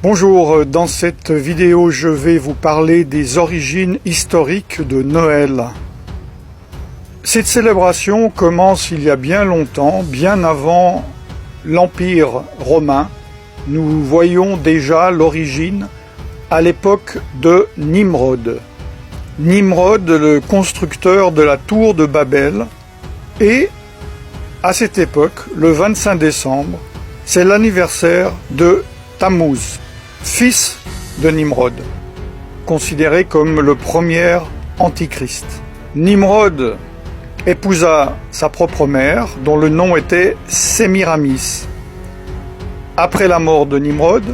Bonjour, dans cette vidéo je vais vous parler des origines historiques de Noël. Cette célébration commence il y a bien longtemps, bien avant l'Empire romain. Nous voyons déjà l'origine à l'époque de Nimrod. Nimrod, le constructeur de la tour de Babel, et à cette époque, le 25 décembre, c'est l'anniversaire de Tammuz, fils de Nimrod, considéré comme le premier antichrist. Nimrod épousa sa propre mère, dont le nom était Sémiramis. Après la mort de Nimrod,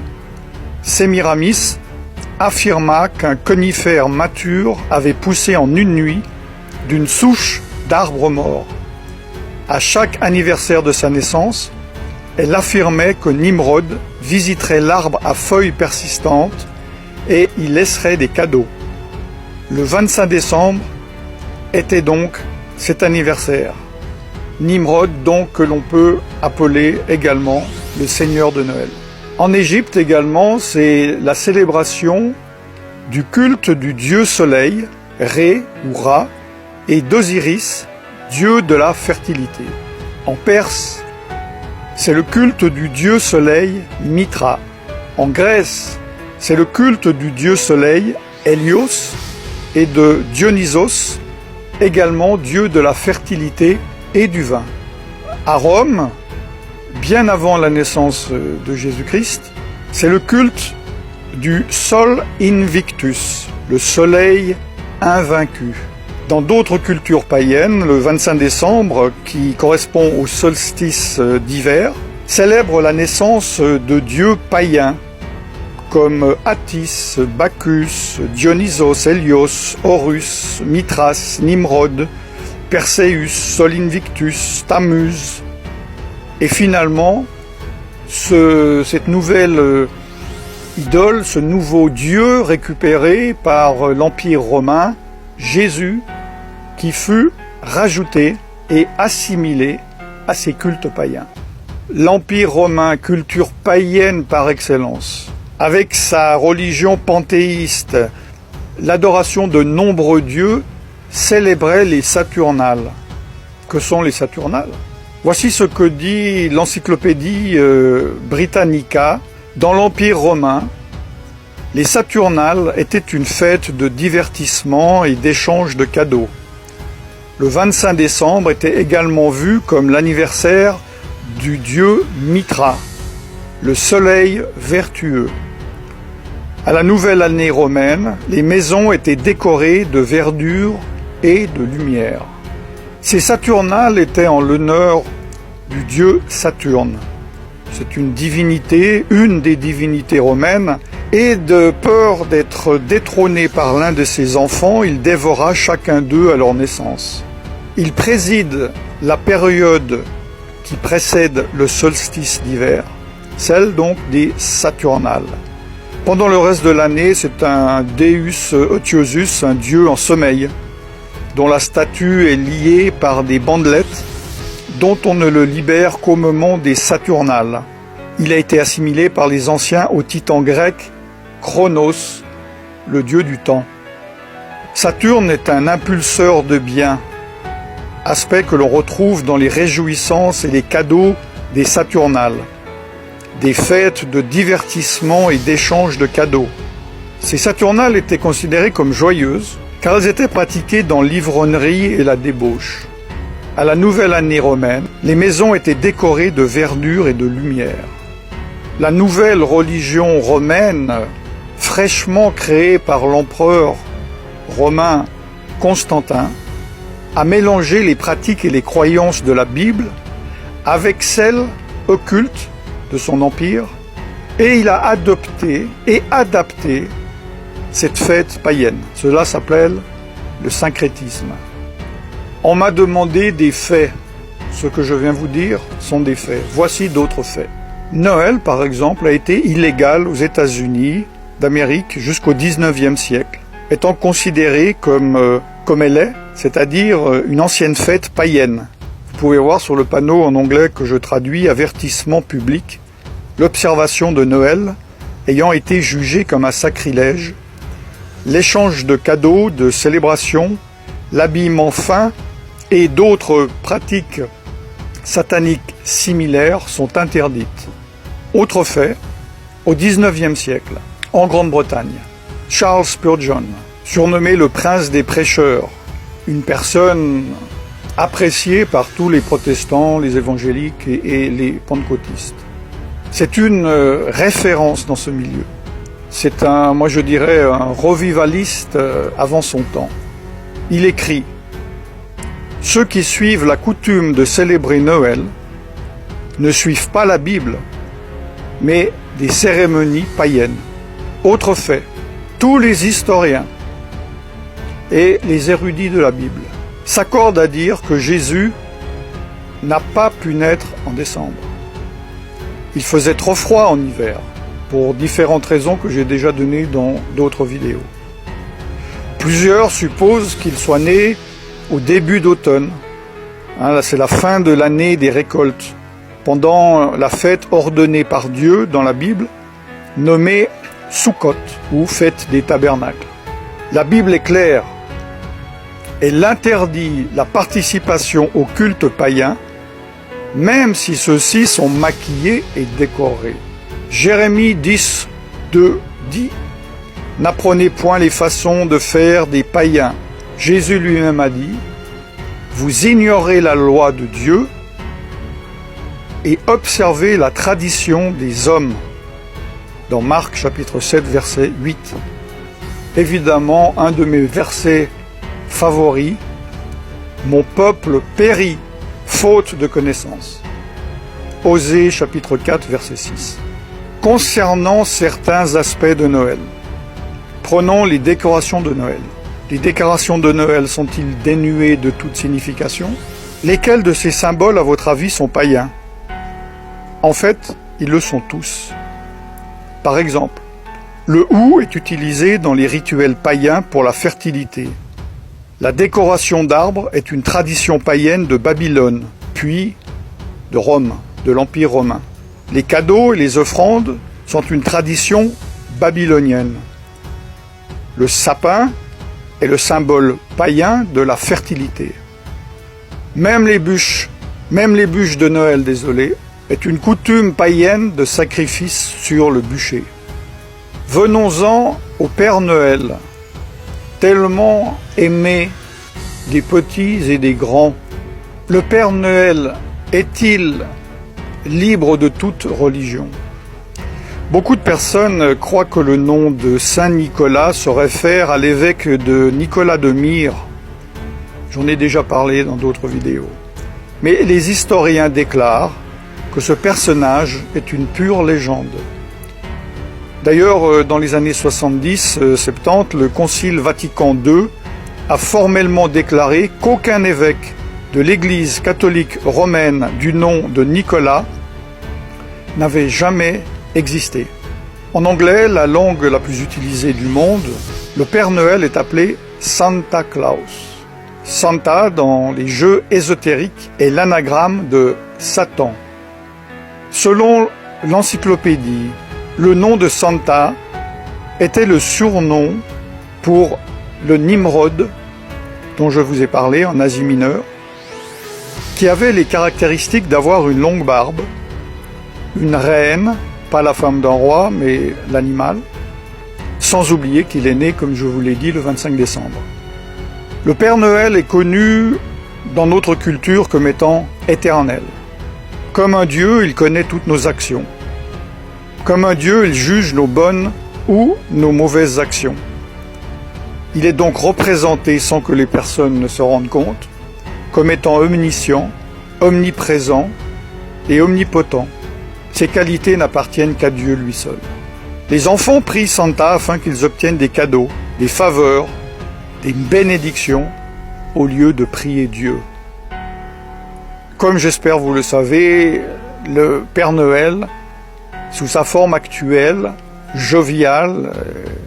Sémiramis affirma qu'un conifère mature avait poussé en une nuit d'une souche d'arbre mort. À chaque anniversaire de sa naissance, elle affirmait que Nimrod visiterait l'arbre à feuilles persistantes et y laisserait des cadeaux. Le 25 décembre était donc cet anniversaire. Nimrod, donc, que l'on peut appeler également le Seigneur de Noël. En Égypte également, c'est la célébration du culte du dieu soleil, Ré ou Ra, et d'Osiris, dieu de la fertilité. En Perse, c'est le culte du dieu soleil Mitra. En Grèce, c'est le culte du dieu soleil Hélios et de Dionysos, également dieu de la fertilité et du vin. À Rome, bien avant la naissance de Jésus-Christ, c'est le culte du Sol Invictus, le soleil invaincu. Dans d'autres cultures païennes, le 25 décembre, qui correspond au solstice d'hiver, célèbre la naissance de dieux païens comme Attis, Bacchus, Dionysos, Hélios, Horus, Mithras, Nimrod, Perséus, Sol Invictus, Tammuz. Et finalement, cette nouvelle idole, ce nouveau dieu récupéré par l'Empire romain, Jésus, qui fut rajouté et assimilé à ces cultes païens. L'Empire romain, culture païenne par excellence, avec sa religion panthéiste, l'adoration de nombreux dieux, célébrait les Saturnales. Que sont les Saturnales? Voici ce que dit l'encyclopédie Britannica. Dans l'Empire romain, les Saturnales étaient une fête de divertissement et d'échange de cadeaux. Le 25 décembre était également vu comme l'anniversaire du dieu Mitra, le soleil vertueux. À la nouvelle année romaine, les maisons étaient décorées de verdure et de lumière. Ces Saturnales étaient en l'honneur du dieu Saturne. C'est une divinité, une des divinités romaines, et de peur d'être détrôné par l'un de ses enfants, il dévora chacun d'eux à leur naissance. Il préside la période qui précède le solstice d'hiver, celle donc des Saturnales. Pendant le reste de l'année, c'est un Deus Otiosus, un dieu en sommeil, dont la statue est liée par des bandelettes, dont on ne le libère qu'au moment des Saturnales. Il a été assimilé par les anciens au titan grec Chronos, le dieu du temps. Saturne est un impulseur de biens, aspect que l'on retrouve dans les réjouissances et les cadeaux des Saturnales, des fêtes de divertissement et d'échange de cadeaux. Ces Saturnales étaient considérées comme joyeuses, car elles étaient pratiquées dans l'ivrognerie et la débauche. À la nouvelle année romaine, les maisons étaient décorées de verdure et de lumière. La nouvelle religion romaine, fraîchement créée par l'empereur romain Constantin, a mélangé les pratiques et les croyances de la Bible avec celles occultes de son empire, et il a adopté et adapté cette fête païenne. Cela s'appelle le syncrétisme. On m'a demandé des faits. Ce que je viens vous dire sont des faits. Voici d'autres faits. Noël, par exemple, a été illégal aux États-Unis d'Amérique jusqu'au XIXe siècle, étant considéré comme elle est, c'est-à-dire une ancienne fête païenne. Vous pouvez voir sur le panneau en anglais que je traduis « Avertissement public », l'observation de Noël ayant été jugé comme un sacrilège, l'échange de cadeaux, de célébrations, l'habillement fin et d'autres pratiques sataniques similaires sont interdites. Autre fait, au XIXe siècle, en Grande-Bretagne, Charles Spurgeon, surnommé le prince des prêcheurs, une personne appréciée par tous les protestants, les évangéliques et les pentecôtistes. C'est une référence dans ce milieu. C'est moi je dirais, un revivaliste avant son temps. Il écrit « Ceux qui suivent la coutume de célébrer Noël ne suivent pas la Bible, mais des cérémonies païennes. » Autre fait, tous les historiens et les érudits de la Bible s'accordent à dire que Jésus n'a pas pu naître en décembre. Il faisait trop froid en hiver, pour différentes raisons que j'ai déjà données dans d'autres vidéos. Plusieurs supposent qu'il soit né au début d'automne. Là, c'est la fin de l'année des récoltes, pendant la fête ordonnée par Dieu dans la Bible, nommée Sukkot, ou fête des tabernacles. La Bible est claire. Elle interdit la participation au culte païen, même si ceux-ci sont maquillés et décorés. Jérémie 10, 2 dit « N'apprenez point les façons de faire des païens. » Jésus lui-même a dit « Vous ignorez la loi de Dieu et observez la tradition des hommes. » Dans Marc chapitre 7, verset 8. Évidemment, un de mes versets favoris, « Mon peuple périt, faute de connaissance. » Osée chapitre 4, verset 6. Concernant certains aspects de Noël, prenons les décorations de Noël. Les décorations de Noël sont-ils dénuées de toute signification? Lesquels de ces symboles, à votre avis, sont païens? En fait, ils le sont tous. Par exemple, le hou est utilisé dans les rituels païens pour la fertilité. La décoration d'arbres est une tradition païenne de Babylone, puis de Rome, de l'Empire romain. Les cadeaux et les offrandes sont une tradition babylonienne. Le sapin est le symbole païen de la fertilité. Même les bûches de Noël, est une coutume païenne de sacrifice sur le bûcher. Venons-en au Père Noël, tellement aimé des petits et des grands. Le Père Noël est-il libre de toute religion? Beaucoup de personnes croient que le nom de Saint Nicolas se réfère à l'évêque de Nicolas de Myre. J'en ai déjà parlé dans d'autres vidéos. Mais les historiens déclarent que ce personnage est une pure légende. D'ailleurs, dans les années 70-70, le Concile Vatican II a formellement déclaré qu'aucun évêque de l'Église catholique romaine du nom de Nicolas n'avait jamais existé. En anglais, la langue la plus utilisée du monde, le Père Noël est appelé Santa Claus. Santa, dans les jeux ésotériques, est l'anagramme de Satan. Selon l'encyclopédie, le nom de Santa était le surnom pour le Nimrod, dont je vous ai parlé en Asie mineure, qui avait les caractéristiques d'avoir une longue barbe, une reine, pas la femme d'un roi, mais l'animal, sans oublier qu'il est né, comme je vous l'ai dit, le 25 décembre. Le Père Noël est connu dans notre culture comme étant éternel. Comme un Dieu, il connaît toutes nos actions. Comme un Dieu, il juge nos bonnes ou nos mauvaises actions. Il est donc représenté, sans que les personnes ne se rendent compte, comme étant omniscient, omniprésent et omnipotent. Ces qualités n'appartiennent qu'à Dieu lui seul. Les enfants prient Santa afin qu'ils obtiennent des cadeaux, des faveurs, des bénédictions, au lieu de prier Dieu. Comme j'espère vous le savez, le Père Noël, sous sa forme actuelle, joviale,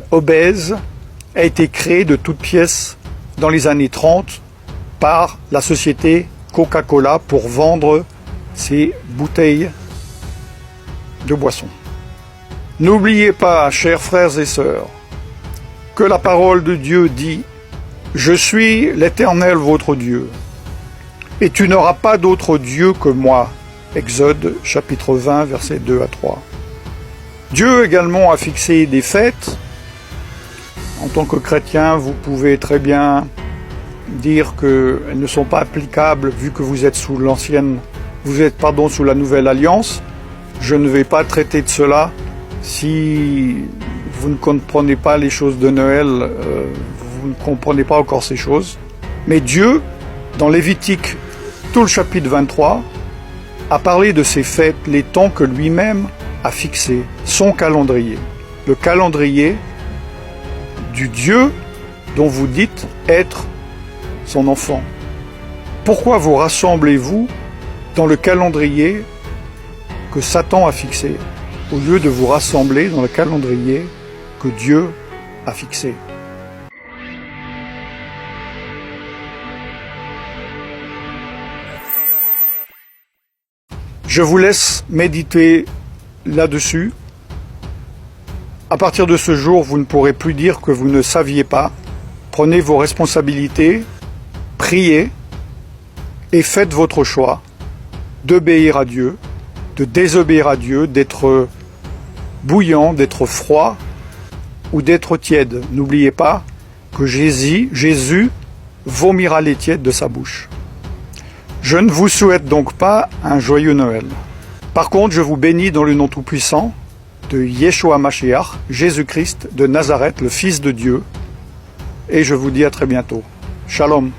obèse, a été créé de toutes pièces dans les années 30 par la société Coca-Cola pour vendre ses bouteilles de boissons. N'oubliez pas, chers frères et sœurs, que la parole de Dieu dit « Je suis l'Éternel votre Dieu, et tu n'auras pas d'autre Dieu que moi ». Exode chapitre 20, versets 2 à 3. Dieu également a fixé des fêtes. En tant que chrétien, vous pouvez très bien dire qu'elles ne sont pas applicables vu que vous êtes sous sous la nouvelle alliance. Je ne vais pas traiter de cela. Si vous ne comprenez pas les choses de Noël, vous ne comprenez pas encore ces choses. Mais Dieu, dans Lévitique, tout le chapitre 23, a parlé de ces fêtes, les temps que lui-même a fixés, son calendrier. Le calendrier du Dieu dont vous dites être son enfant. Pourquoi vous rassemblez-vous dans le calendrier que Satan a fixé, au lieu de vous rassembler dans le calendrier que Dieu a fixé? Je vous laisse méditer là-dessus. À partir de ce jour, vous ne pourrez plus dire que vous ne saviez pas. Prenez vos responsabilités, priez et faites votre choix d'obéir à Dieu, de désobéir à Dieu, d'être bouillant, d'être froid ou d'être tiède. N'oubliez pas que Jésus vomira les tièdes de sa bouche. Je ne vous souhaite donc pas un joyeux Noël. Par contre, je vous bénis dans le nom tout-puissant de Yeshua Mashiach, Jésus-Christ de Nazareth, le Fils de Dieu, et je vous dis à très bientôt. Shalom.